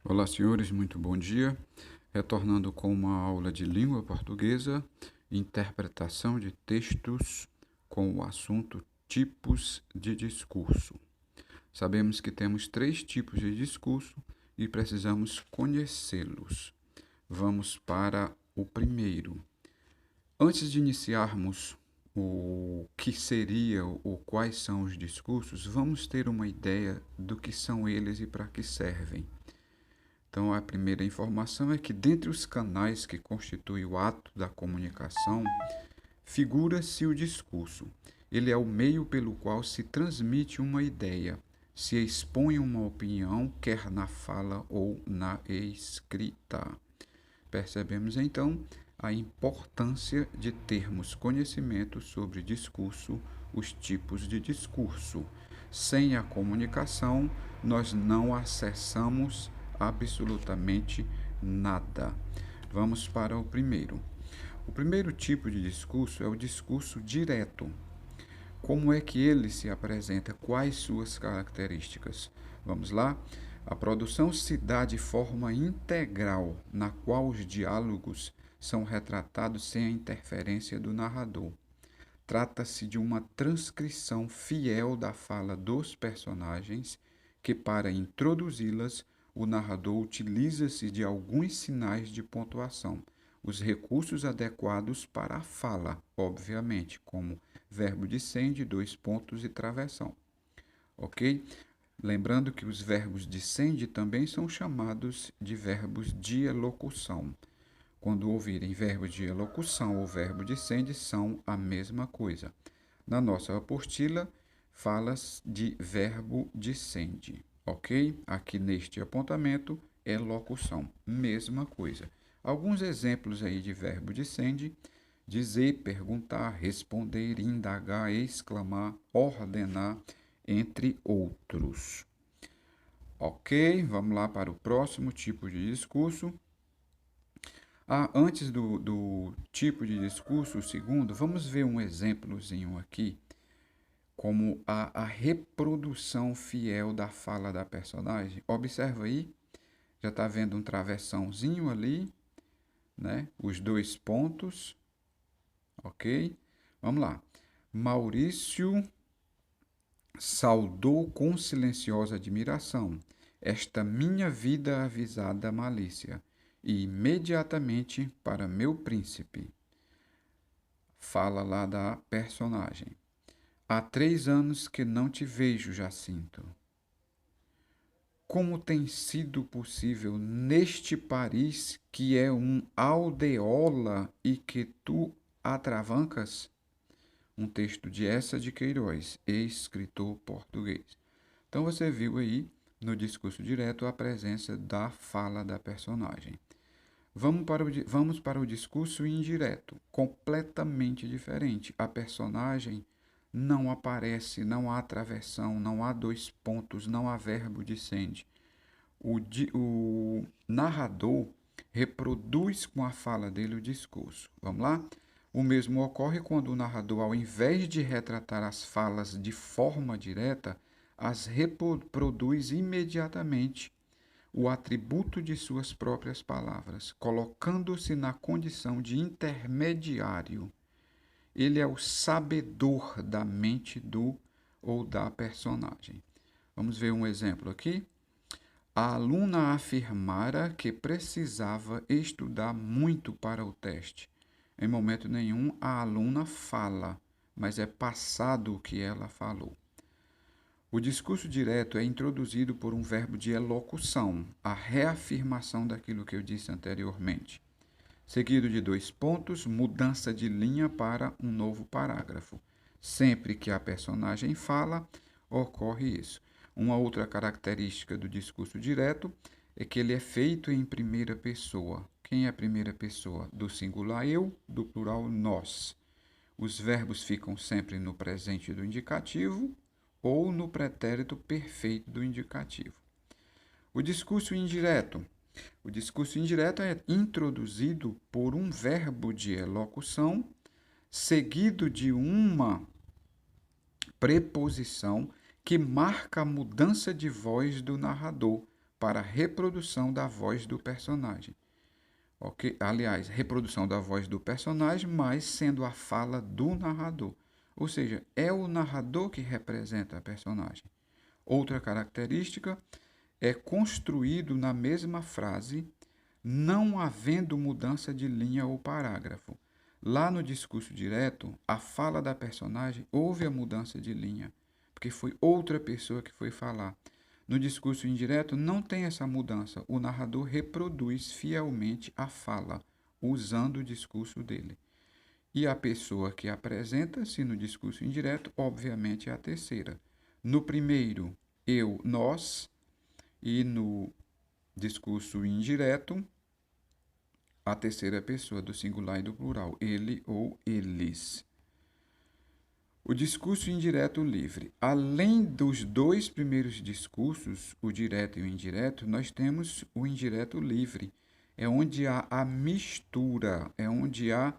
Olá, senhores, muito bom dia. Retornando com uma aula de língua portuguesa, interpretação de textos com o assunto tipos de discurso. Sabemos que temos 3 tipos de discurso e precisamos conhecê-los. Vamos para o primeiro. Antes de iniciarmos o que seria ou quais são os discursos, vamos ter uma ideia do que são eles e para que servem. Então, a primeira informação é que, dentre os canais que constituem o ato da comunicação, figura-se o discurso. Ele é o meio pelo qual se transmite uma ideia, se expõe uma opinião, quer na fala ou na escrita. Percebemos então a importância de termos conhecimento sobre discurso, os tipos de discurso. Sem a comunicação, nós não acessamos absolutamente nada. Vamos para o primeiro. O primeiro tipo de discurso é o discurso direto. Como é que ele se apresenta? Quais suas características? Vamos lá? A produção se dá de forma integral, na qual os diálogos são retratados sem a interferência do narrador. Trata-se de uma transcrição fiel da fala dos personagens, que, para introduzi-las, o narrador utiliza-se de alguns sinais de pontuação, os recursos adequados para a fala, obviamente, como verbo de sende, 2 pontos e travessão. Ok? Lembrando que os verbos de sende também são chamados de verbos de elocução. Quando ouvirem verbo de elocução ou verbo de sende, são a mesma coisa. Na nossa apostila, fala-se de verbo de sende, ok? Aqui neste apontamento, elocução, mesma coisa. Alguns exemplos aí de verbo de sende: dizer, perguntar, responder, indagar, exclamar, ordenar, entre outros. Ok, vamos lá para o próximo tipo de discurso. Antes do tipo de discurso, o segundo, vamos ver um exemplozinho aqui, como a reprodução fiel da fala da personagem. Observa aí, já está vendo um travessãozinho ali, né? Os 2 pontos, ok? Vamos lá. Maurício saudou com silenciosa admiração esta minha vida avisada malícia, e imediatamente para meu príncipe. Fala lá da personagem. Há 3 anos que não te vejo, Jacinto. Como tem sido possível neste Paris que é um aldeola e que tu atravancas? Um texto de Eça de Queiroz, escritor português. Então você viu aí no discurso direto a presença da fala da personagem. Vamos para o discurso indireto, completamente diferente. A personagem não aparece, não há travessão, não há 2 pontos, não há verbo de sende. O narrador reproduz com a fala dele o discurso. Vamos lá? O mesmo ocorre quando o narrador, ao invés de retratar as falas de forma direta, as reproduz imediatamente, o atributo de suas próprias palavras, colocando-se na condição de intermediário. Ele é o sabedor da mente do ou da personagem. Vamos ver um exemplo aqui. A aluna afirmara que precisava estudar muito para o teste. Em momento nenhum a aluna fala, mas é passado o que ela falou. O discurso direto é introduzido por um verbo de elocução, a reafirmação daquilo que eu disse anteriormente. Seguido de 2 pontos, mudança de linha para um novo parágrafo. Sempre que a personagem fala, ocorre isso. Uma outra característica do discurso direto é que ele é feito em primeira pessoa. Quem é a primeira pessoa? Do singular eu, do plural nós. Os verbos ficam sempre no presente do indicativo ou no pretérito perfeito do indicativo. O discurso indireto. O discurso indireto é introduzido por um verbo de elocução, seguido de uma preposição que marca a mudança de voz do narrador para a reprodução da voz do personagem. Ok? Aliás, reprodução da voz do personagem, mas sendo a fala do narrador. Ou seja, é o narrador que representa a personagem. Outra característica é construído na mesma frase, não havendo mudança de linha ou parágrafo. Lá no discurso direto, a fala da personagem houve a mudança de linha, porque foi outra pessoa que foi falar. No discurso indireto não tem essa mudança. O narrador reproduz fielmente a fala, usando o discurso dele. E a pessoa que apresenta-se no discurso indireto, obviamente, é a terceira. No primeiro, eu, nós, e no discurso indireto, a terceira pessoa do singular e do plural, ele ou eles. O discurso indireto livre. Além dos dois primeiros discursos, o direto e o indireto, nós temos o indireto livre. É onde há a mistura, é onde há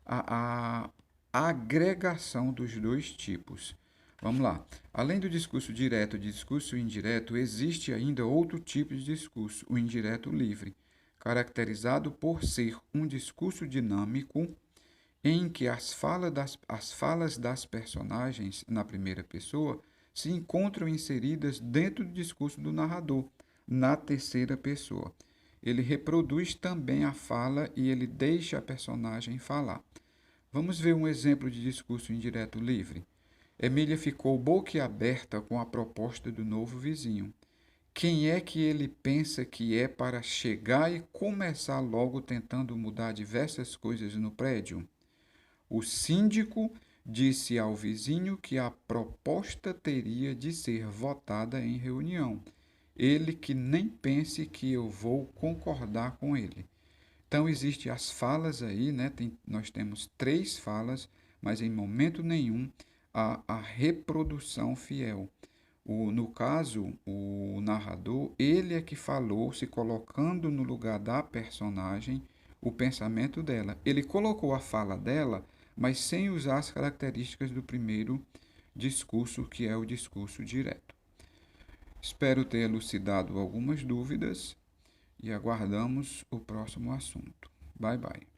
a agregação dos dois tipos. Vamos lá. Além do discurso direto e discurso indireto, existe ainda outro tipo de discurso, o indireto livre, caracterizado por ser um discurso dinâmico em que as falas das personagens na primeira pessoa se encontram inseridas dentro do discurso do narrador, na terceira pessoa. Ele reproduz também a fala e ele deixa a personagem falar. Vamos ver um exemplo de discurso indireto livre. Emília ficou boquiaberta com a proposta do novo vizinho. Quem é que ele pensa que é para chegar e começar logo tentando mudar diversas coisas no prédio? O síndico disse ao vizinho que a proposta teria de ser votada em reunião. Ele que nem pense que eu vou concordar com ele. Então, existem as falas aí, né? Nós temos 3 falas, mas em momento nenhum há a reprodução fiel. No caso, o narrador, ele é que falou, se colocando no lugar da personagem, o pensamento dela. Ele colocou a fala dela, mas sem usar as características do primeiro discurso, que é o discurso direto. Espero ter elucidado algumas dúvidas e aguardamos o próximo assunto. Bye, bye.